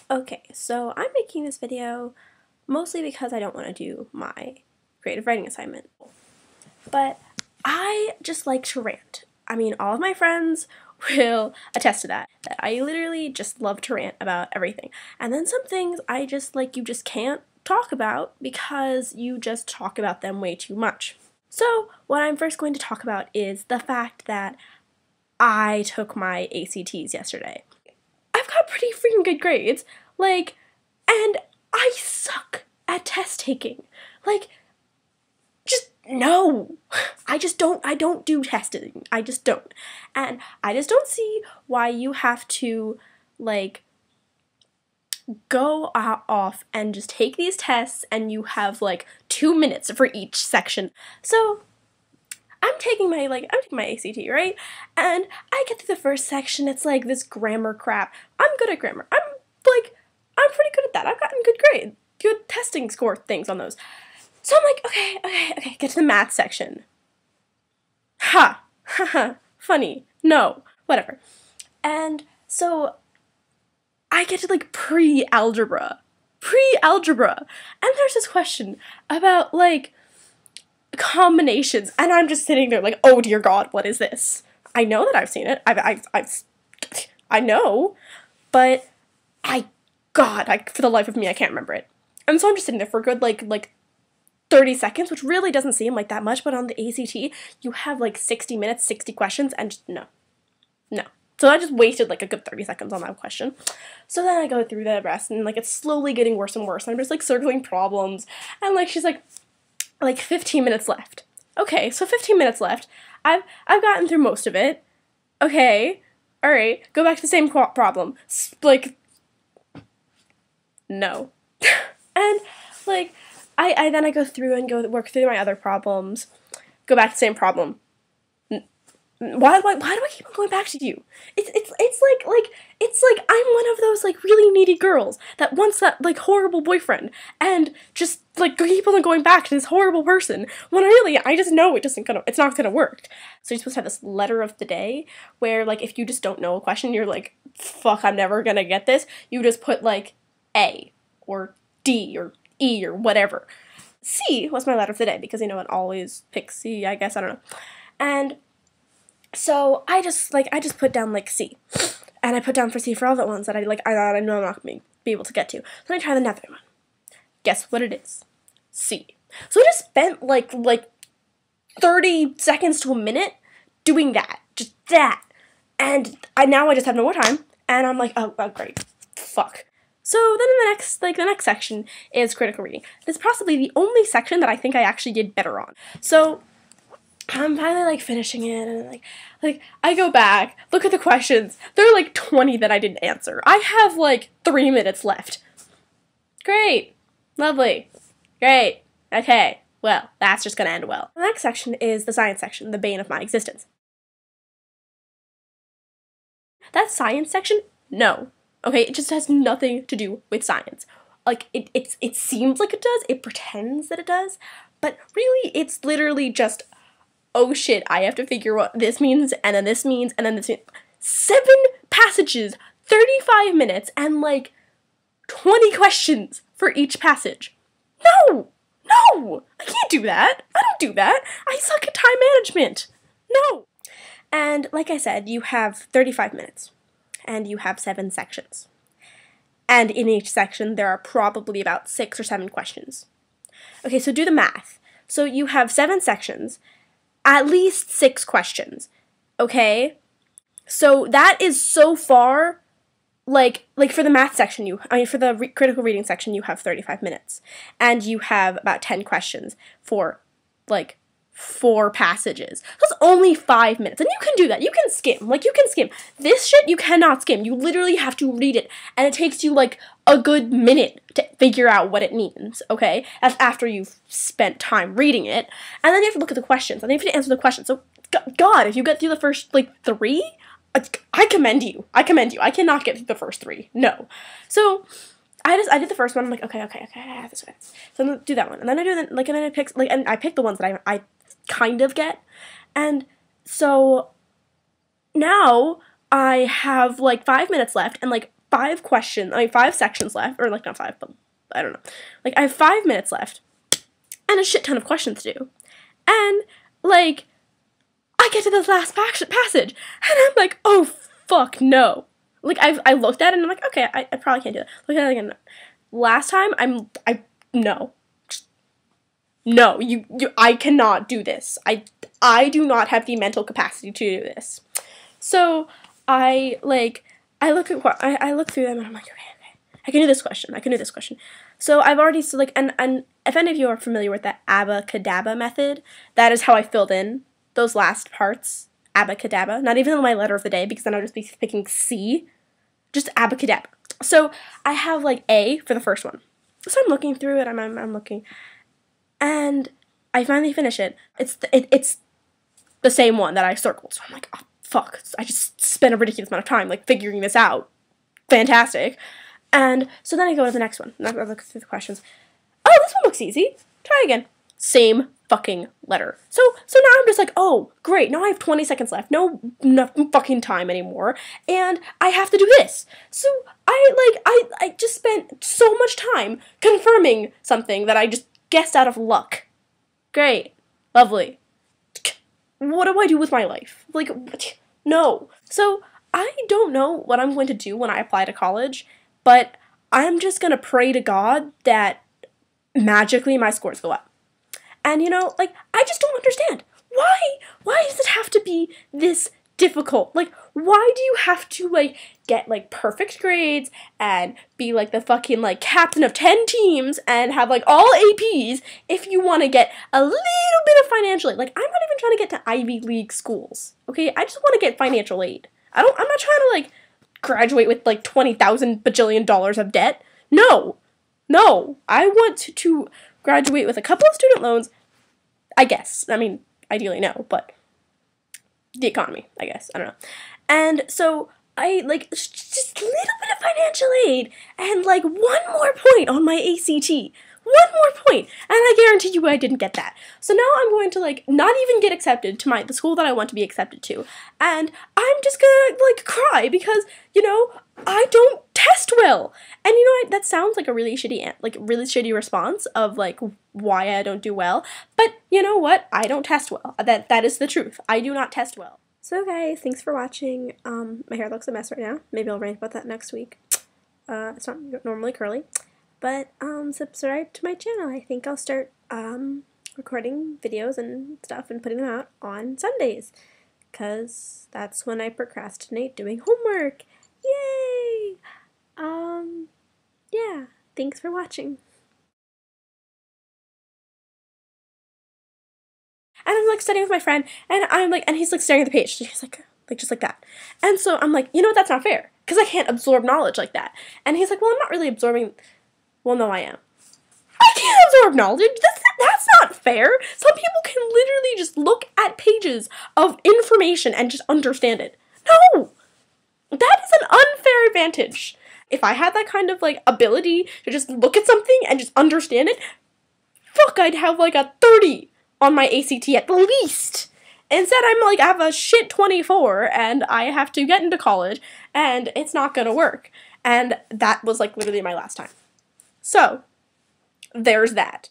Okay, so I'm making this video mostly because I don't want to do my creative writing assignment. But I just like to rant. I mean, all of my friends will attest to that. That I literally just love to rant about everything. And then some things I just you just can't talk about because you just talk about them way too much. So, what I'm first going to talk about is the fact that I took my ACTs yesterday. I've got pretty freaking good grades, and I suck at test taking. Just no. I don't do testing. I just don't. And I just don't see why you have to, go off and just take these tests and you have, 2 minutes for each section. So, I'm taking my ACT, right? And I get through the first section, it's this grammar crap. I'm good at grammar. I'm pretty good at that. I've gotten good testing score things on those. So I'm okay, get to the math section. Haha, funny. No, whatever. And so I get to pre-algebra. And there's this question about combinations, and I'm just sitting there oh dear God, what is this? I know that I've seen it. I know, but for the life of me, I can't remember it. And so I'm just sitting there for a good 30 seconds, which really doesn't seem like that much, but on the ACT, you have 60 minutes, 60 questions, and just no. So I just wasted a good 30 seconds on that question. So then I go through the rest, and it's slowly getting worse and worse, and I'm just circling problems, and she's 15 minutes left. Okay, so 15 minutes left. I've gotten through most of it. Okay, alright, go back to the same problem. No. And, I go through and work through my other problems, go back to the same problem. Why do I keep on going back to you? It's like I'm one of those really needy girls that wants that horrible boyfriend and just keep on going back to this horrible person when really I just know it's not gonna work. So you're supposed to have this letter of the day where if you just don't know a question, you're fuck, I'm never gonna get this. You just put A or D or E or whatever. C was my letter of the day because it always picks C, I guess, I don't know. And so I just put down C, and I put down for C for all the ones that I know I'm not going to be able to get to. Then I try another one. Guess what it is? C. So I just spent 30 seconds to a minute doing that, just that, and now I just have no more time, and I'm oh great, fuck. So then the next section is critical reading. It's possibly the only section that I think I actually did better on. So I'm finally finishing it, and I go back, look at the questions. There are 20 that I didn't answer. I have 3 minutes left. Great. Lovely. Great. Okay. Well, that's just gonna end well. The next section is the science section, the bane of my existence. That science section? No. Okay, it just has nothing to do with science. It seems like it does, it pretends that it does, but really it's literally just, oh shit, I have to figure what this means, and then this means, and then this means. 7 passages, 35 minutes, and 20 questions for each passage. No! I can't do that. I don't do that. I suck at time management. No! And like I said, you have 35 minutes, and you have 7 sections. And in each section, there are probably about 6 or 7 questions. Okay, so do the math. So you have 7 sections, at least 6 questions, okay? So that is so far, for the math section, for the critical reading section, you have 35 minutes. And you have about 10 questions for, 4 passages. That's only 5 minutes. And you can do that. You can skim. You can skim. This shit, you cannot skim. You literally have to read it. And it takes you, a good minute to figure out what it means, okay? That's after you've spent time reading it. And then you have to look at the questions. And then you have to answer the questions. So, God, if you get through the first, 3, I commend you. I cannot get through the first 3. No. So, I did the first one. I'm okay, I have this. So I'm do that one. And then I do and then I pick the ones that I kind of get. And so now I have 5 minutes left and 5 sections left, or like not 5, but I don't know. Like I have 5 minutes left and a shit ton of questions to do. And like I get to this last passage and I'm like, oh fuck no. Like I looked at it and I'm like, okay, I probably can't do it. Look at it again. Last time no. No, I cannot do this. I do not have the mental capacity to do this. So I look through them and I'm like, okay, I can do this question. So I've already, and if any of you are familiar with the abacadabra method, that is how I filled in those last parts. Abacadabra. Not even my letter of the day, because then I'll just be picking C. Just abacadabra. So I have like A for the first one. So I'm looking through it, I'm looking, and I finally finish it. It's the same one that I circled. So I'm like, oh fuck, I just spent a ridiculous amount of time like figuring this out. Fantastic. And so then I go to the next one. And I look through the questions. Oh, this one looks easy. Try again. Same fucking letter. So now I'm just like, oh, great. Now I have 20 seconds left. No fucking time anymore. And I have to do this. So I just spent so much time confirming something that I just guessed out of luck. Great. Lovely. What do I do with my life? Like, no. So I don't know what I'm going to do when I apply to college, but I'm just going to pray to God that magically my scores go up. And, like, I just don't understand. Why does it have to be this difficult? Like, why do you have to, like, get, like, perfect grades and be, like, the fucking, like, captain of 10 teams and have, like, all APs if you want to get a little bit of financial aid? Like, I'm not even trying to get to Ivy League schools, okay? I just want to get financial aid. I'm not trying to, like, graduate with, like, $20,000 bajillion of debt. No. I want to graduate with a couple of student loans, I guess. I mean, ideally no, but the economy, I guess. I don't know. And so I, like, just a little bit of financial aid and, like, one more point on my ACT. One more point. And I guarantee you I didn't get that. So now I'm going to, like, not even get accepted to the school that I want to be accepted to. And I'm just gonna, like, cry because, I don't test well. And that sounds like a really shitty response of, like, why I don't do well. But you know what? I don't test well. That is the truth. I do not test well. So guys, thanks for watching. My hair looks a mess right now. Maybe I'll rant about that next week. It's not normally curly. But, subscribe to my channel. I think I'll start, recording videos and stuff and putting them out on Sundays. 'Cause that's when I procrastinate doing homework. Yay! Yeah. Thanks for watching. And I'm, like, studying with my friend, and I'm, like, and he's, like, staring at the page. He's, like, just like that. And so I'm, like, that's not fair. 'Cause I can't absorb knowledge like that. And he's, like, well, I'm not really absorbing. Well, no, I am. I can't absorb knowledge. That's not fair. Some people can literally just look at pages of information and just understand it. No! That is an unfair advantage. If I had that kind of, like, ability to just look at something and just understand it, fuck, I'd have, like, a 30 on my ACT at least. Instead, I have a shit 24, and I have to get into college, and it's not gonna work. And that was, like, literally my last time. So, there's that.